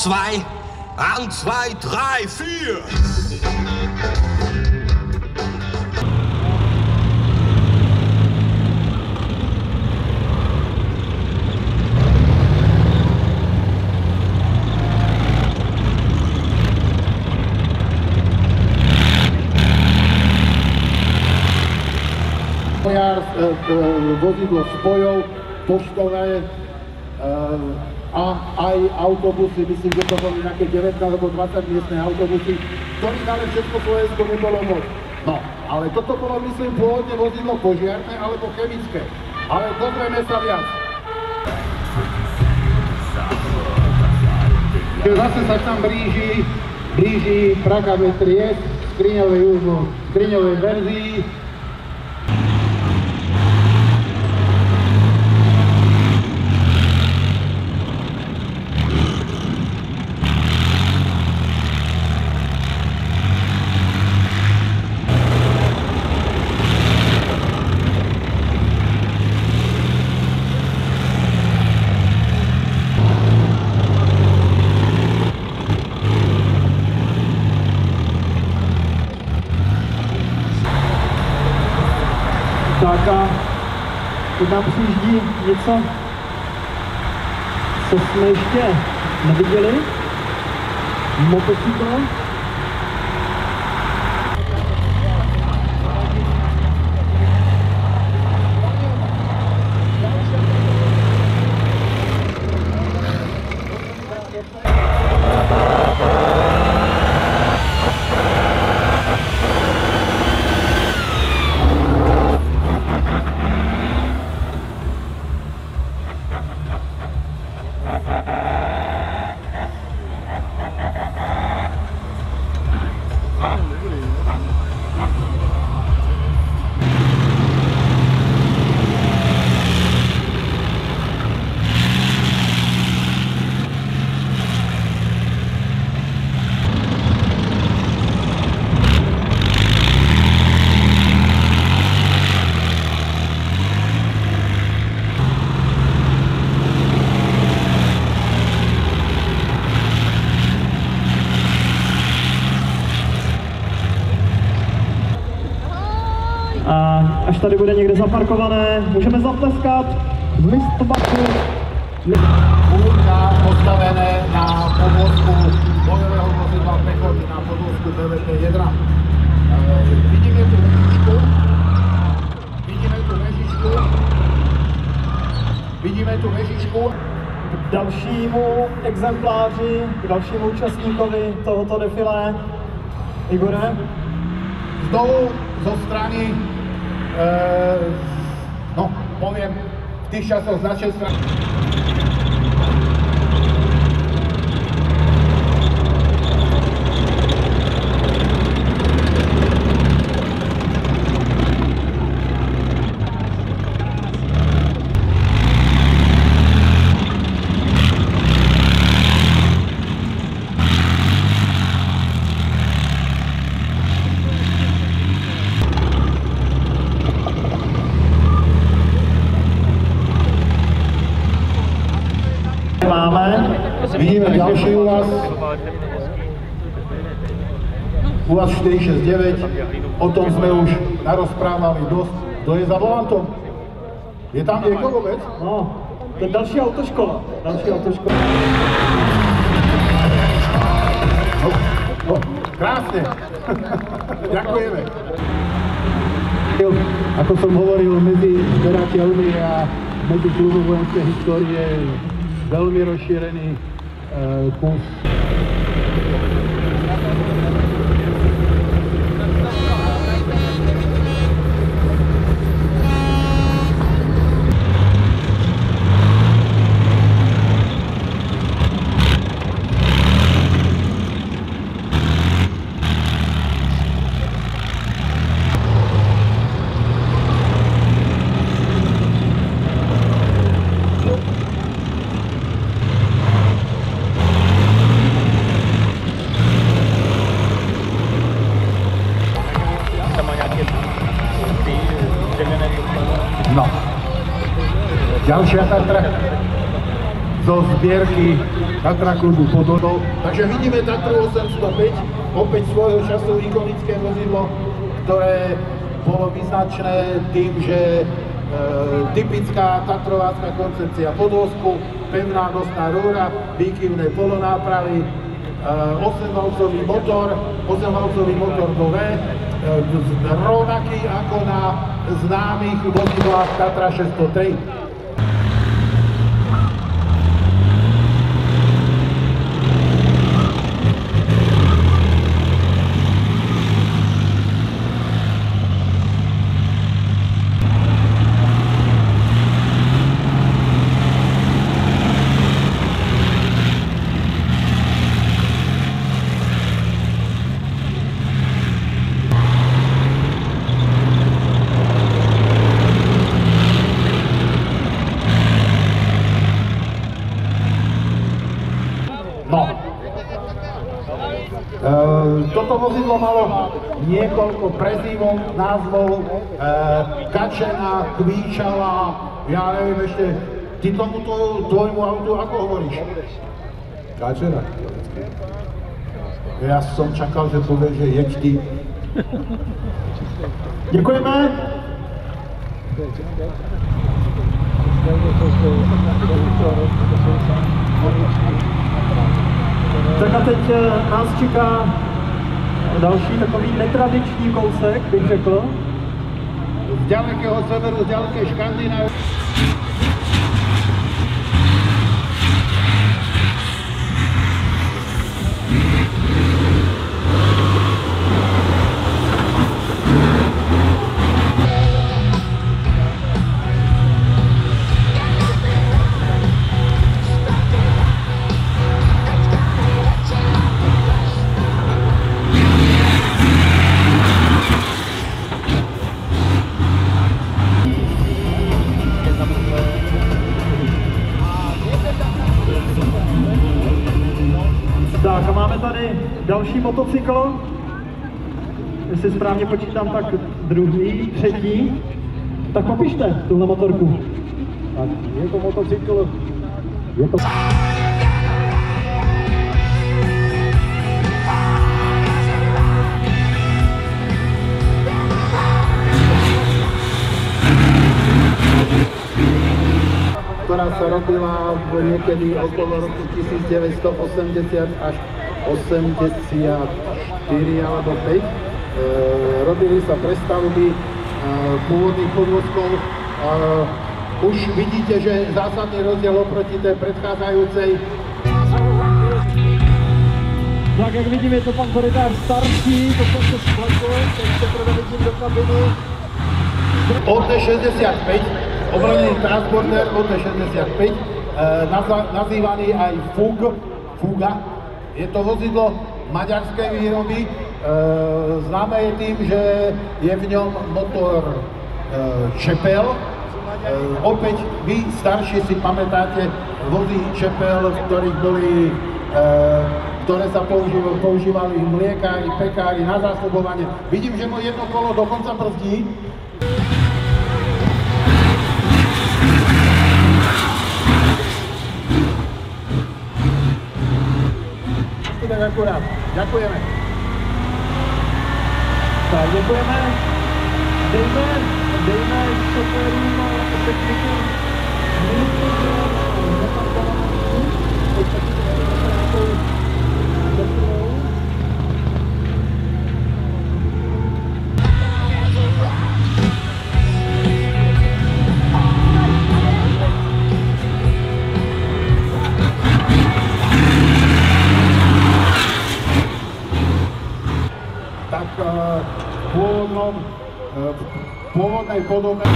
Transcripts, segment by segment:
2, 1, 2, 3, 4. Vozidlo spojov, poštové a aj autobusy, myslím, že to boli nejaké 19 alebo 20 miestne autobusy, ktorých ale všetko Slovensko nebolo moc. No, ale toto bolo, myslím, pôvodne vozidlo požiarne alebo chemické. Ale pozrieme sa viac. Zase sa tam blíži Praga-Triest v skriňovej verzii. Tak a teď nám přijíždí něco, co jsme ještě neviděli. Motocykl. A až tady bude někde zaparkované, můžeme zatleskat z listopadu. Půlka postavené na podvozku bojového vozidla pechoty, na podvozku BVP-1. Vidíme tu vežičku. K dalšímu exempláři, k dalšímu účastníkovi tohoto defilé. Igore? Znovu zo strany, no poviem, v tých časoch z našej strany. Vidíme ďalší úvaz. Úvaz 469. O tom sme už narozprávali dosť. Kto je za volantom? Je tam niekto vôbec? No, to je další autoškola. No, krásne. Ďakujeme. Ako som hovoril, medzi zberateľmi a medzi klubom vojenskej histórie veľmi rozšírený kus. No. Ďalšia Tatra zo zbierky Tatra klubu Podolov. Takže vidíme Tatru 805, opäť svojho času ikonické vozidlo, ktoré bolo vyznačené tým, že typická tatrovácka koncepcia podvozku, pevná nosná rúra, výkyvné polonápravy, 8-valcový motor do V, rovnaký ako na známych vozidlách Tatra 603. Toto vozidlo malo niekoľko prezývok, názvov, Kačena, Kvíčala, ja neviem ešte, ty tomu tvojmu autu ako hovoríš? Kačena. Ja som čakal, že povieš, že jeď ty. Děkujeme. Tak a teď nás čeká další takový netradiční kousek, bych řekl. Z ďalekého severu, z ďalekej Škandinávie. Tak a máme tady další motocykl, jestli správně počítám, tak druhý, třetí. Tak popište tuhle motorku. Tak je to motocykl, je to... ktorá sa robila niekedy okolo roku 1980 až 84 alebo 5. Robili sa prestavby pôvodných podvozkov. Už vidíte, že zásadný rozdiel oproti tej predchádzajúcej. Tak jak vidím, je to pan korytář starší, to jsem se spletl, teď teprve vidím do kabiny. OT65, obrnený transporter OT65, nazývaný aj Fuga. Je to vozidlo maďarskej výroby, známe je tým, že je v ňom motor Čepel. Opäť vy starší si pamätáte vozy Čepel, v ktorých boli, ktoré sa používali mliekári, pekári na zásobovanie. Vidím, že mu jedno kolo dokonca brzdí. Tak akurát. Ďakujeme. Tak děkujeme. Dejme šoférům a technikům minutu, že neparkování. Teď taky to je nějakou desilou. Tak v pôvodnej podobe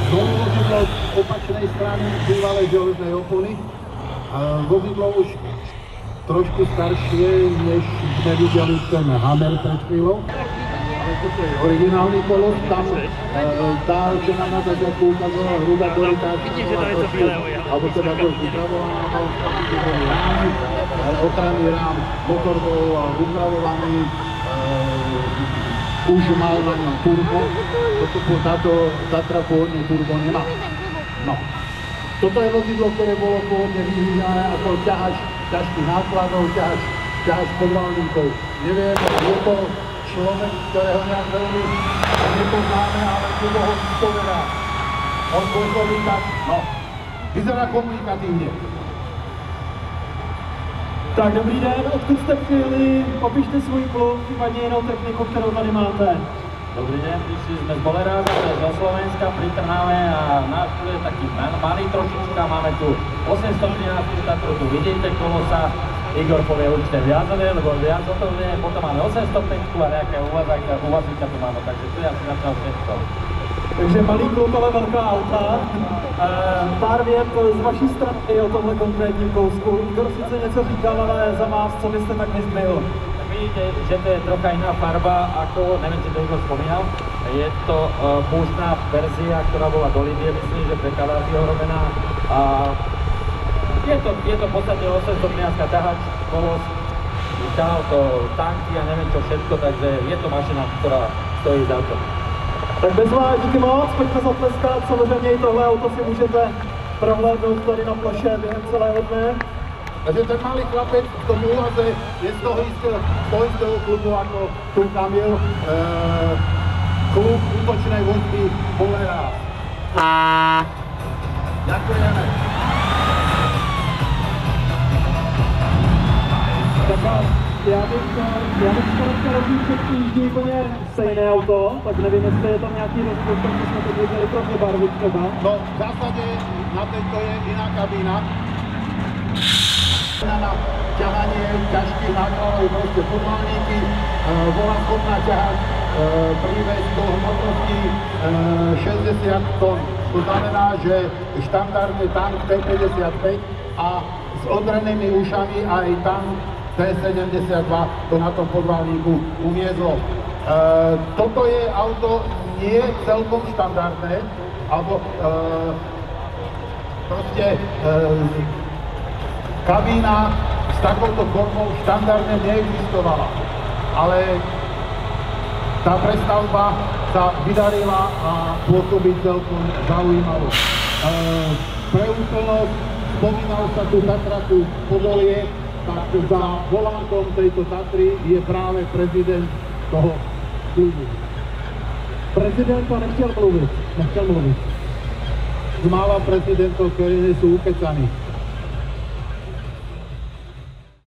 vozidlo z opačnej strany bývalej železnej opony. Vozidlo už trošku staršie, než sme videli ten Hammer pred chvíľou. ale toto je originálny kolos, tam tá, čo nám na začiatku ukazovala hrubá orientácia, alebo teda to upravovaná, rámy, ochranný rám, motor bol upravovaný, už mal na ňom turbo, táto Tatra pôvodne turbo nemá. No. Toto je vozidlo, ktoré bolo pôvodne vyvíjané ako ťahač ťažkých nákladov, ťahač podvalníkov. Neviem, je to človek, ktorého nejak veľmi nepoznáme, ale kto ho povedá. On pôsobí tak, no, vyzerá komunikatívne. Tak, dobrý den, odkud jste přijeli, popište svůj klub, případně jinou techniku, kterou tady máte. Dobrý deň, prišli sme z Boleráza, to je zo Slovenska, pri Trnave a náš klub je taký malý trošička, máme tu 813 Tatru, tu vidíte kolosa, Igor povie určite viac o nej, lebo viac o tom vie, potom máme 805 a nejaké uvazíka tu máme, takže tu je asi začal všetko. Takže malý klub, ale velká auta. Pár vět z vaší strany o tomhle konkrétním kousku. Igor sice něco říkal, ale za vás, co byste tak vyzdvihl? Vidíte, že to je trocha iná farba, ako, neviem, či to Igor spomínal, je to púštna verzia, ktorá bola do Líbie, myslím, že pre Kadáfiho robená. A je to v podstate 813 ťahač, kolos, ťahal to tanky a neviem čo všetko, takže je to mašina, ktorá stojí za to. Tak bez vás, díky moc, pojďme zatleskat, samozřejmě i tohle auto si můžete prohlédnout tady na ploše během celého dne. Takže ten malý chlapec v tom úvaze je z toho istého klubu ako tu Kamil, klub útočnej vozby Boleráz. Ďakujeme. Já bych skoro chtěl říct, že jíždí úplně stejné auto, tak nevím, jestli je tam nějaký rozdíl, protože jsme to viděli kromě barvy třeba. No, v zásade na tejto je iná kabína. Na ťahanie ťažkých nákladov, proste podvalníky, bola schopná ťahať príves do hmotnosti 60 tón. To znamená, že štandardný tank T55 a s odrenými ušami aj tank T72 to na tom podvalníku uviezlo. Toto je auto nie celkom štandardné, alebo proste kabína s takouto formou štandardne neexistovala, ale tá prestavba sa vydarila a pôsobí celkom zaujímavo. Pre úplnosť spomínal sa tu Tatra, tu Podolie, tak za volantom tejto Tatry je práve prezident toho klubu. Prezident to nechtěl mluvit. Mála prezidentov, ktorí nie sú ukecaní.